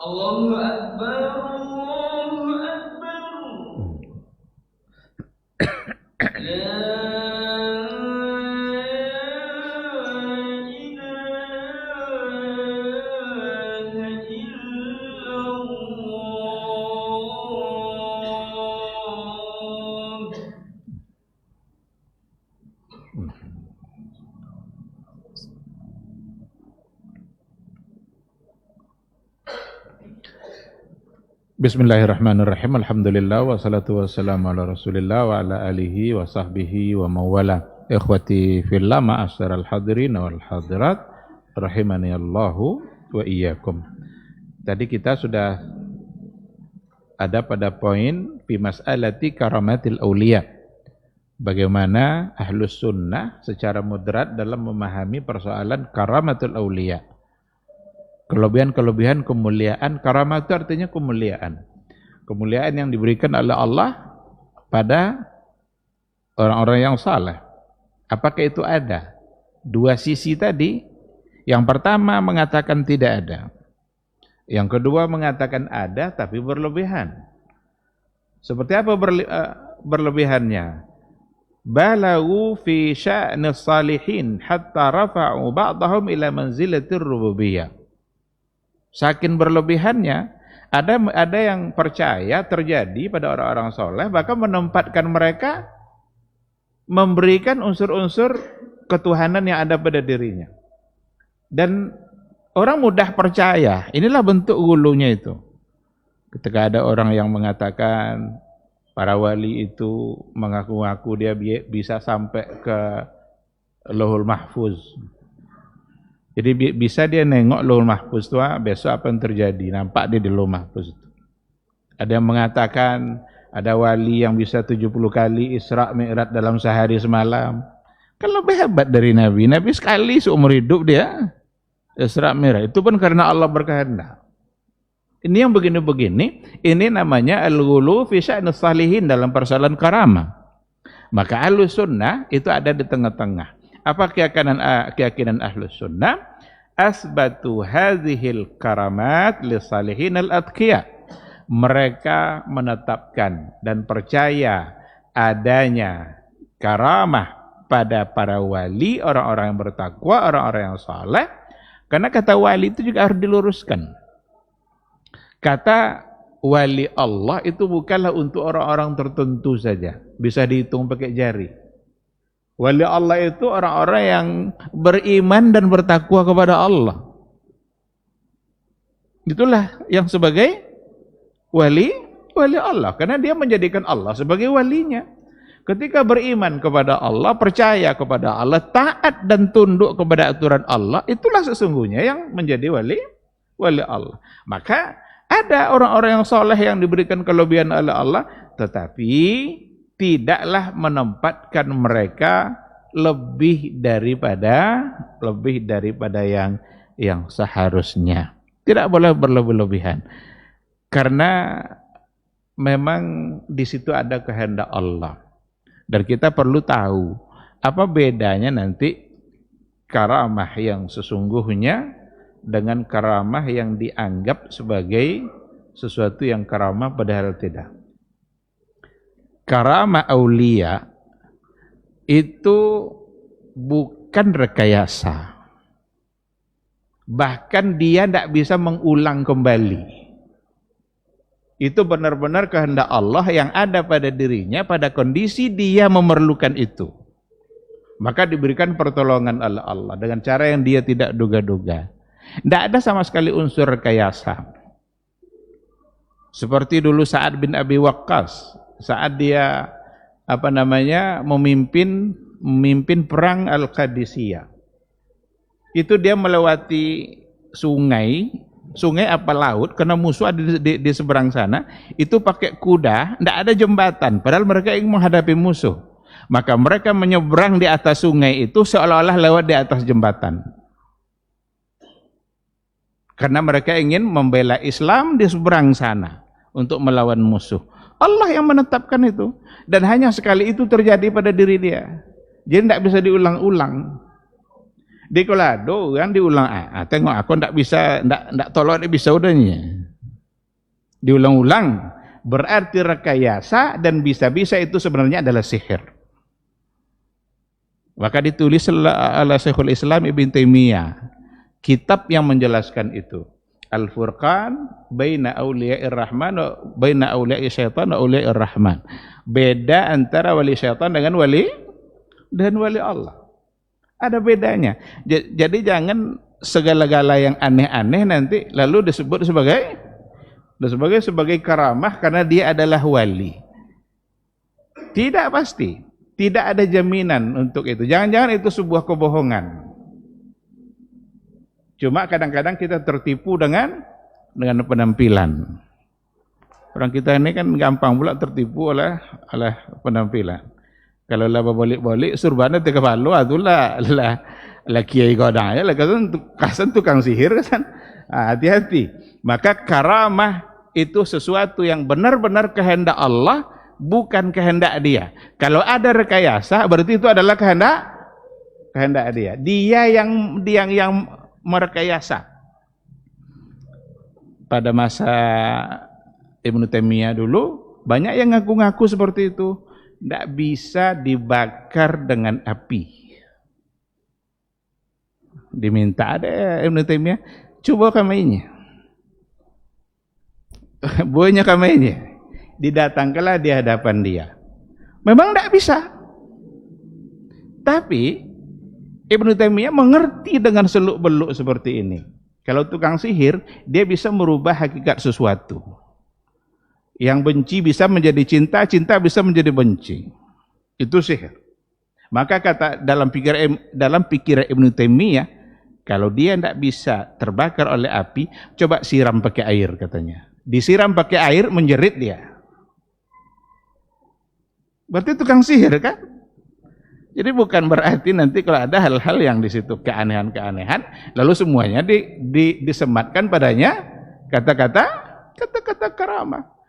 Allahu Akbar, Allahu Akbar. La ilaha illallah. Bismillahirrahmanirrahim. Alhamdulillah wassalatu wassalamu ala Rasulillah wa ala alihi wa sahbihi wa mawala. Ikhwati fillah, ma'asyiral hadirin wal hadirat, rahimani Allahu wa iyyakum. Tadi kita sudah ada pada poin fi mas'alati karamatil auliya. Bagaimana ahlus sunnah secara moderat dalam memahami persoalan karamatul auliya. Kelebihan-kelebihan kemuliaan. Karamah itu artinya kemuliaan. Kemuliaan yang diberikan oleh Allah pada orang-orang yang saleh. Apakah itu ada? Dua sisi tadi. Yang pertama mengatakan tidak ada. Yang kedua mengatakan ada tapi berlebihan. Seperti apa berlebihannya? Balagu fi sya'nis salihin hatta rafa'u ba'dahum ila manzilatir rububiyah. Saking berlebihannya, ada yang percaya terjadi pada orang-orang soleh, bahkan menempatkan mereka memberikan unsur-unsur ketuhanan yang ada pada dirinya. Dan orang mudah percaya, inilah bentuk hulunya itu. Ketika ada orang yang mengatakan para wali itu mengaku-ngaku dia bisa sampai ke Lauhul Mahfuz. Jadi bisa dia nengok Lauhul Mahfuz itu, besok apa yang terjadi, nampak dia di Lauhul Mahfuz itu. Ada yang mengatakan ada wali yang bisa 70 kali Isra Mi'raj dalam sehari semalam. Kan lebih hebat dari Nabi. Nabi sekali seumur hidup dia Isra Mi'raj. Itu pun karena Allah berkehendak. Ini yang begini-begini, ini namanya al-ghulu fi sya'nis salihin dalam persoalan karamah. Maka ahlus sunnah itu ada di tengah-tengah. Apa keyakinan ahlus sunnah? Asbatu hadhil karamat li salihin al-atqiya. Mereka menetapkan dan percaya adanya karamah pada para wali, orang-orang yang bertakwa, orang-orang yang saleh. Karena kata wali itu juga harus diluruskan. Kata wali Allah itu bukanlah untuk orang-orang tertentu saja, bisa dihitung pakai jari. Wali Allah itu orang-orang yang beriman dan bertakwa kepada Allah. Itulah yang sebagai wali Allah, karena dia menjadikan Allah sebagai walinya. Ketika beriman kepada Allah, percaya kepada Allah, taat dan tunduk kepada aturan Allah, itulah sesungguhnya yang menjadi wali Allah. Maka ada orang-orang yang soleh yang diberikan kelebihan oleh Allah, tetapi tidaklah menempatkan mereka lebih daripada yang seharusnya. Tidak boleh berlebih-lebihan. Karena memang di situ ada kehendak Allah. Dan kita perlu tahu apa bedanya nanti karamah yang sesungguhnya dengan karamah yang dianggap sebagai sesuatu yang karamah padahal tidak. Karamah aulia itu bukan rekayasa. Bahkan dia tidak bisa mengulang kembali. Itu benar-benar kehendak Allah yang ada pada dirinya pada kondisi dia memerlukan itu. Maka diberikan pertolongan oleh Allah dengan cara yang dia tidak duga-duga. Tidak ada sama sekali unsur rekayasa. Seperti dulu Sa'ad bin Abi Waqqas, saat dia memimpin perang Al-Qadisiyah. Itu dia melewati sungai apa laut, karena musuh ada di seberang sana, itu pakai kuda, tidak ada jembatan, padahal mereka ingin menghadapi musuh. Maka mereka menyeberang di atas sungai itu seolah-olah lewat di atas jembatan. Karena mereka ingin membela Islam di seberang sana untuk melawan musuh. Allah yang menetapkan itu. Dan hanya sekali itu terjadi pada diri dia. Jadi tidak bisa diulang-ulang. Di Kolado kan diulang, tengok aku tidak bisa, tidak tolong dia bisa udahnya. Diulang-ulang berarti rekayasa, dan bisa-bisa itu sebenarnya adalah sihir. Maka ditulis oleh Syekhul Islam Ibn Taimiyah kitab yang menjelaskan itu. Al-Furqan baina auliya'ir rahman wa baina auliya'i syaitan wa auliya'ir rahman. Beda antara wali syaitan dengan wali Allah. Ada bedanya. Jadi jangan segala-gala yang aneh-aneh nanti lalu disebut sebagai Dan sebagai karamah karena dia adalah wali. Tidak pasti, tidak ada jaminan untuk itu. Jangan-jangan itu sebuah kebohongan. Cuma kadang-kadang kita tertipu dengan penampilan. Orang kita ini kan gampang pula tertipu oleh penampilan. Kalau lah balik-balik surbana te kepala itulah lah kiai godang ya lah kasan tukang sihir kan. Hati-hati. Maka karamah itu sesuatu yang benar-benar kehendak Allah, bukan kehendak dia. Kalau ada rekayasa berarti itu adalah kehendak dia. Dia yang merekayasa. Pada masa Ibnu Taimiyah dulu banyak yang ngaku-ngaku seperti itu. Tidak bisa dibakar dengan api. Diminta ada Ibnu Taimiyah, coba kamainya. Buahnya kamainya. Didatangkanlah di hadapan dia. Memang tidak bisa. Tapi Ibnu Taimiyah mengerti dengan seluk-beluk seperti ini. Kalau tukang sihir, dia bisa merubah hakikat sesuatu. Yang benci bisa menjadi cinta, cinta bisa menjadi benci. Itu sihir. Maka kata dalam pikiran Ibnu Taimiyah, kalau dia tidak bisa terbakar oleh api, coba siram pakai air katanya. Disiram pakai air, menjerit dia. Berarti tukang sihir kan? Jadi bukan berarti nanti kalau ada hal-hal yang di situ keanehan-keanehan, lalu semuanya disematkan padanya kata-kata karamah.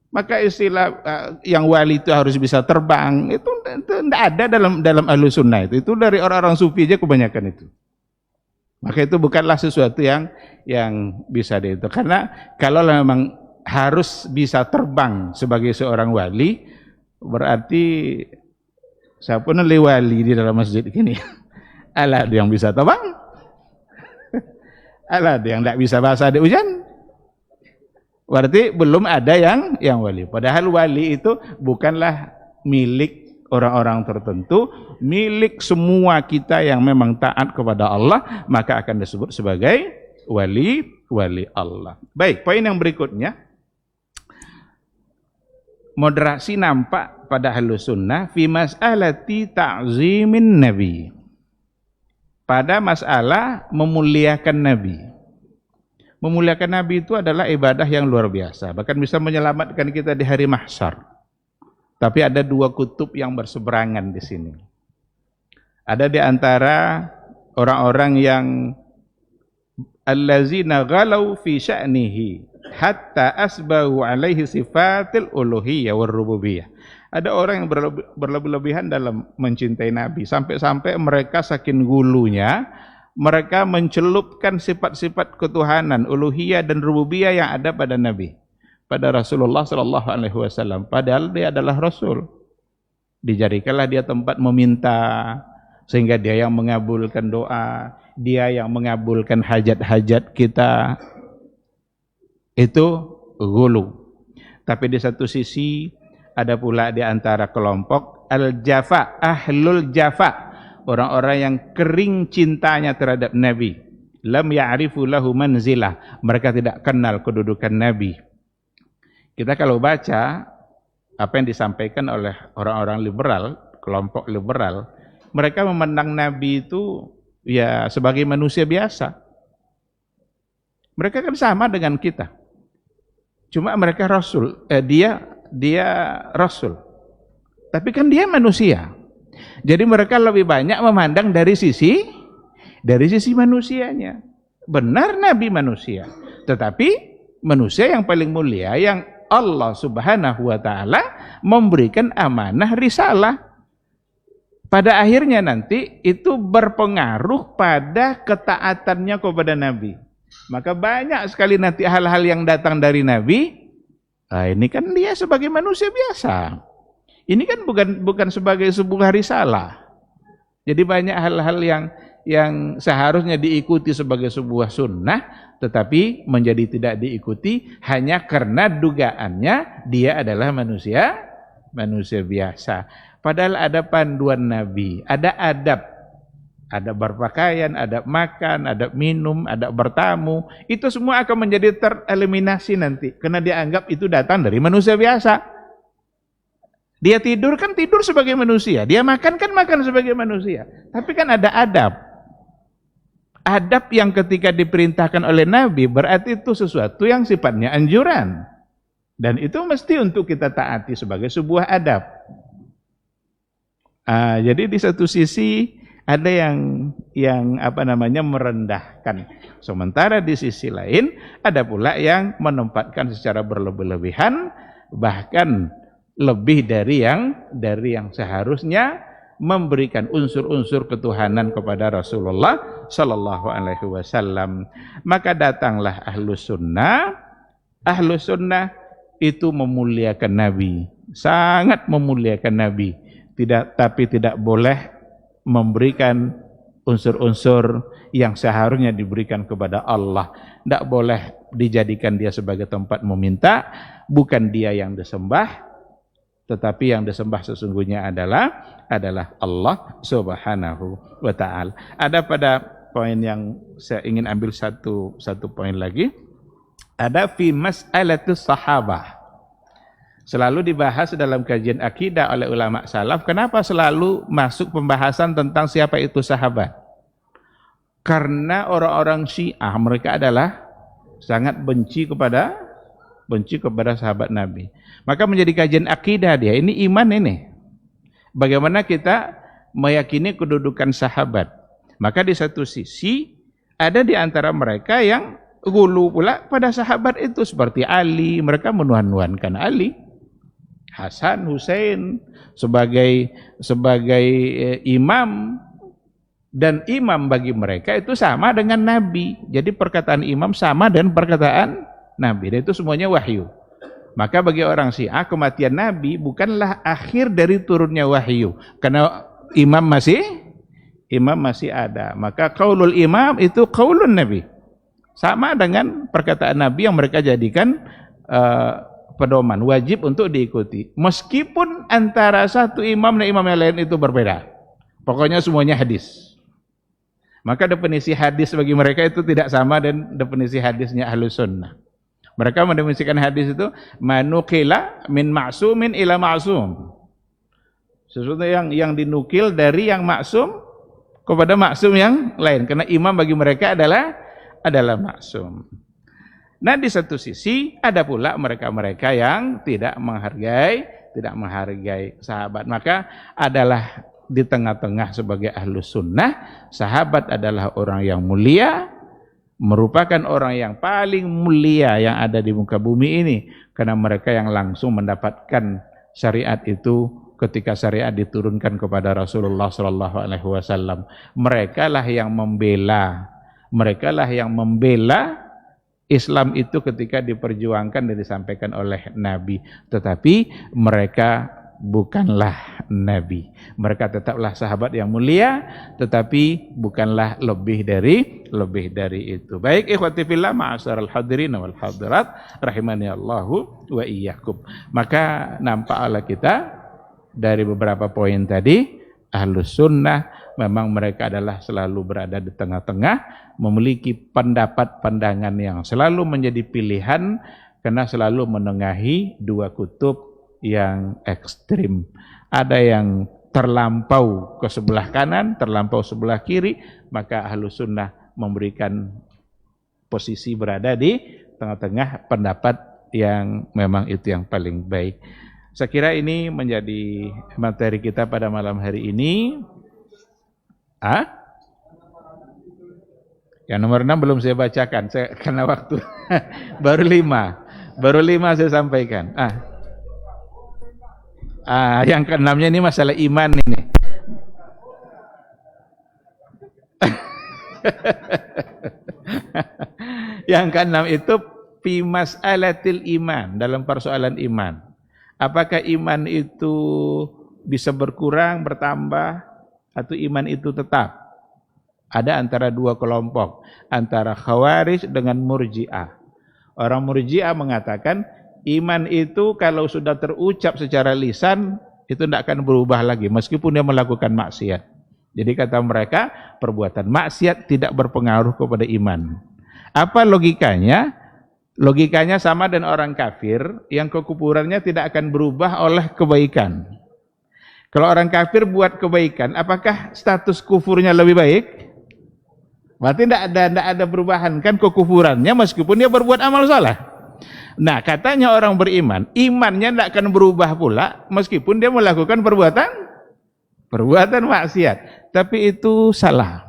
Maka istilah yang wali itu harus bisa terbang itu tidak ada dalam Ahlus Sunnah itu dari orang-orang sufi aja kebanyakan itu. Maka itu bukanlah sesuatu yang bisa itu. Karena kalau memang harus bisa terbang sebagai seorang wali, berarti siapa nih wali di dalam masjid ini? Alah dia yang bisa terbang, alah dia yang tidak bisa bahasa di hujan. Berarti belum ada yang wali. Padahal wali itu bukanlah milik orang-orang tertentu, milik semua kita yang memang taat kepada Allah, maka akan disebut sebagai wali Allah. Baik, poin yang berikutnya. Moderasi nampak pada Ahlus Sunnah fi mas'alati ta'zimin Nabi. Pada masalah memuliakan Nabi. Memuliakan Nabi itu adalah ibadah yang luar biasa, bahkan bisa menyelamatkan kita di hari mahsyar. Tapi ada dua kutub yang berseberangan di sini. Ada di antara orang-orang yang allazina ghalau fi sya'nihi hatta asbahu alaihi sifatil uluhiyyah war rububiyah. Ada orang yang berlebih-lebihan dalam mencintai Nabi, sampai-sampai mereka saking gulunya mereka mencelupkan sifat-sifat ketuhanan, uluhiyah dan rububiyah yang ada pada Nabi, pada Rasulullah sallallahu alaihi wasallam. Padahal dia adalah Rasul. Dijadikanlah dia tempat meminta, sehingga dia yang mengabulkan doa, dia yang mengabulkan hajat-hajat kita. Itu ghulu. Tapi di satu sisi ada pula di antara kelompok al-jafa, ahlul jafa. Orang-orang yang kering cintanya terhadap Nabi. Lam ya'rifu lahu manzilah. Mereka tidak kenal kedudukan Nabi. Kita kalau baca apa yang disampaikan oleh orang-orang liberal, kelompok liberal, mereka memandang Nabi itu ya sebagai manusia biasa. Mereka kan sama dengan kita. Cuma mereka Rasul, dia Rasul. Tapi kan dia manusia. Jadi mereka lebih banyak memandang dari sisi manusianya. Benar Nabi manusia, tetapi manusia yang paling mulia yang Allah Subhanahu wa taala memberikan amanah risalah. Pada akhirnya nanti itu berpengaruh pada ketaatannya kepada Nabi. Maka banyak sekali nanti hal-hal yang datang dari Nabi. Ini kan dia sebagai manusia biasa. Ini kan bukan sebagai sebuah risalah. Jadi banyak hal-hal yang seharusnya diikuti sebagai sebuah sunnah, tetapi menjadi tidak diikuti hanya karena dugaannya dia adalah manusia biasa. Padahal ada panduan Nabi, ada adab Ada berpakaian, ada makan, ada minum, ada bertamu. Itu semua akan menjadi tereliminasi nanti. Karena dianggap itu datang dari manusia biasa. Dia tidur kan tidur sebagai manusia. Dia makan kan makan sebagai manusia. Tapi kan ada adab. Adab yang ketika diperintahkan oleh Nabi berarti itu sesuatu yang sifatnya anjuran. Dan itu mesti untuk kita taati sebagai sebuah adab. Jadi di satu sisi ada yang merendahkan. Sementara di sisi lain ada pula yang menempatkan secara berlebih-lebihan, bahkan lebih dari yang seharusnya, memberikan unsur-unsur ketuhanan kepada Rasulullah sallallahu alaihi wasallam. Maka datanglah Ahlus Sunnah. Ahlus Sunnah itu memuliakan Nabi, sangat memuliakan Nabi. Tapi tidak boleh memberikan unsur-unsur yang seharusnya diberikan kepada Allah. Tidak boleh dijadikan dia sebagai tempat meminta, bukan dia yang disembah. Tetapi yang disembah sesungguhnya adalah Allah Subhanahu wa ta'ala. Ada pada poin yang saya ingin ambil satu poin lagi. Ada fi mas'alatus sahabah. Selalu dibahas dalam kajian akidah oleh ulama salaf. Kenapa selalu masuk pembahasan tentang siapa itu sahabat? Karena orang-orang Syiah mereka adalah sangat benci kepada sahabat Nabi. Maka menjadi kajian akidah dia. Ini iman ini. Bagaimana kita meyakini kedudukan sahabat. Maka di satu sisi ada di antara mereka yang gulu pula pada sahabat itu. Seperti Ali, mereka menuhan-nuhankan Ali. Hasan, Hussein sebagai imam. Dan imam bagi mereka itu sama dengan Nabi. Jadi perkataan imam sama dengan perkataan Nabi. Dan itu semuanya wahyu. Maka bagi orang Syiah kematian Nabi bukanlah akhir dari turunnya wahyu. Karena imam masih ada. Maka qaulul imam itu qaulun Nabi. Sama dengan perkataan Nabi yang mereka jadikan pedoman. Wajib untuk diikuti. Meskipun antara satu imam dan imam yang lain itu berbeda. Pokoknya semuanya hadis. Maka definisi hadis bagi mereka itu tidak sama dengan definisi hadisnya Ahlus Sunnah. Mereka mendefinisikan hadis itu manukila min ma'sumin ila ma'sum. Sesuatu yang dinukil dari yang maksum kepada maksum yang lain. Karena imam bagi mereka adalah maksum. Nah di satu sisi ada pula mereka-mereka yang tidak menghargai sahabat. Maka adalah di tengah-tengah sebagai Ahlus Sunnah, sahabat adalah orang yang mulia, merupakan orang yang paling mulia yang ada di muka bumi ini, karena mereka yang langsung mendapatkan syariat itu ketika syariat diturunkan kepada Rasulullah SAW. Mereka lah yang membela Islam itu ketika diperjuangkan dan disampaikan oleh Nabi. Tetapi mereka bukanlah Nabi. Mereka tetaplah sahabat yang mulia, tetapi bukanlah lebih dari itu. Baik ikhwati fillah ma'asyaral hadirin wal hadirat rahimani Allahu wa iyyakum. Maka nampaklah kita dari beberapa poin tadi, Ahlus Sunnah memang mereka adalah selalu berada di tengah-tengah, memiliki pendapat-pandangan yang selalu menjadi pilihan karena selalu menengahi dua kutub yang ekstrim. Ada yang terlampau ke sebelah kanan, terlampau sebelah kiri, maka Ahlus Sunnah memberikan posisi berada di tengah-tengah pendapat yang memang itu yang paling baik. Saya kira ini menjadi materi kita pada malam hari ini. Yang nomor 6 belum saya bacakan, karena waktu baru 5 saya sampaikan. Yang keenamnya ini masalah iman ini. Yang keenam itu fi mas'alatil iman, dalam persoalan iman. Apakah iman itu bisa berkurang, bertambah, atau iman itu tetap? Ada antara dua kelompok, antara Khawarij dengan Murji'ah. Orang Murji'ah mengatakan iman itu kalau sudah terucap secara lisan itu tidak akan berubah lagi meskipun dia melakukan maksiat. Jadi kata mereka, perbuatan maksiat tidak berpengaruh kepada iman. Apa logikanya? Logikanya sama dengan orang kafir yang kekufurannya tidak akan berubah oleh kebaikan. Kalau orang kafir buat kebaikan, apakah status kufurnya lebih baik? Berarti tidak ada perubahan kan kekufurannya meskipun dia berbuat amal salah. Nah, katanya orang beriman, imannya tidak akan berubah pula meskipun dia melakukan perbuatan maksiat. Tapi itu salah.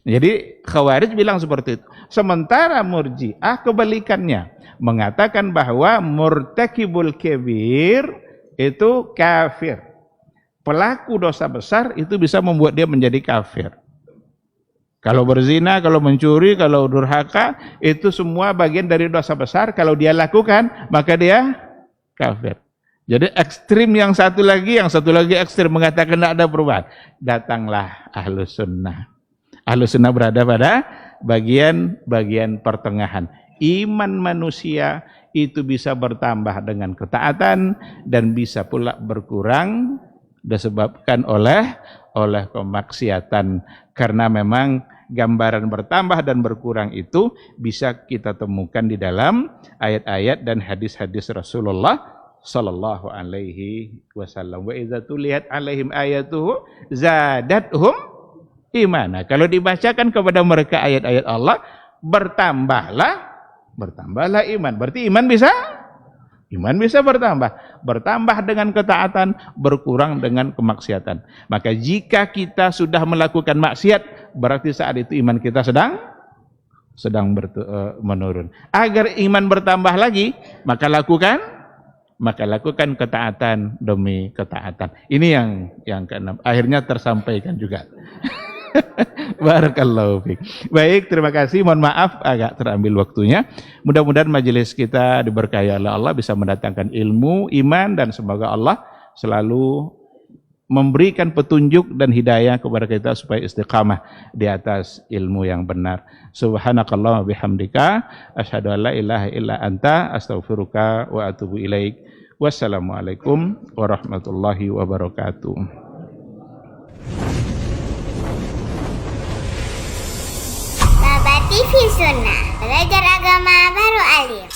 Jadi Khawarij bilang seperti itu. Sementara Murji'ah kebalikannya, mengatakan bahwa murtakibul kabir itu kafir. Pelaku dosa besar itu bisa membuat dia menjadi kafir. Kalau berzina, kalau mencuri, kalau durhaka, itu semua bagian dari dosa besar. Kalau dia lakukan, maka dia kafir. Jadi ekstrim yang satu lagi ekstrim mengatakan tidak ada perubahan. Datanglah Ahlus Sunnah. Ahlus Sunnah berada pada bagian pertengahan. Iman manusia itu bisa bertambah dengan ketaatan dan bisa pula berkurang disebabkan oleh kemaksiatan. Karena memang gambaran bertambah dan berkurang itu bisa kita temukan di dalam ayat-ayat dan hadis-hadis Rasulullah sallallahu alaihi wasallam. Wa idza tuliyat alaihim ayatuhu zadatuhum imana. Kalau dibacakan kepada mereka ayat-ayat Allah, bertambahlah iman. Berarti iman bisa bertambah dengan ketaatan, berkurang dengan kemaksiatan. Maka jika kita sudah melakukan maksiat, berarti saat itu iman kita sedang menurun. Agar iman bertambah lagi, maka lakukan ketaatan demi ketaatan. Ini yang keenam. Akhirnya tersampaikan juga. Barakallahu fiik. Baik, terima kasih. Mohon maaf agak terambil waktunya. Mudah-mudahan majelis kita diberkahi oleh Allah, bisa mendatangkan ilmu, iman, dan semoga Allah selalu memberikan petunjuk dan hidayah kepada kita supaya istiqamah di atas ilmu yang benar. Subhanakallah wa bihamdika asyhadu an la ilaha illa anta astaghfiruka wa atubu ilaik. Wassalamualaikum warahmatullahi wabarakatuh. TV Sunnah, belajar agama baru alim.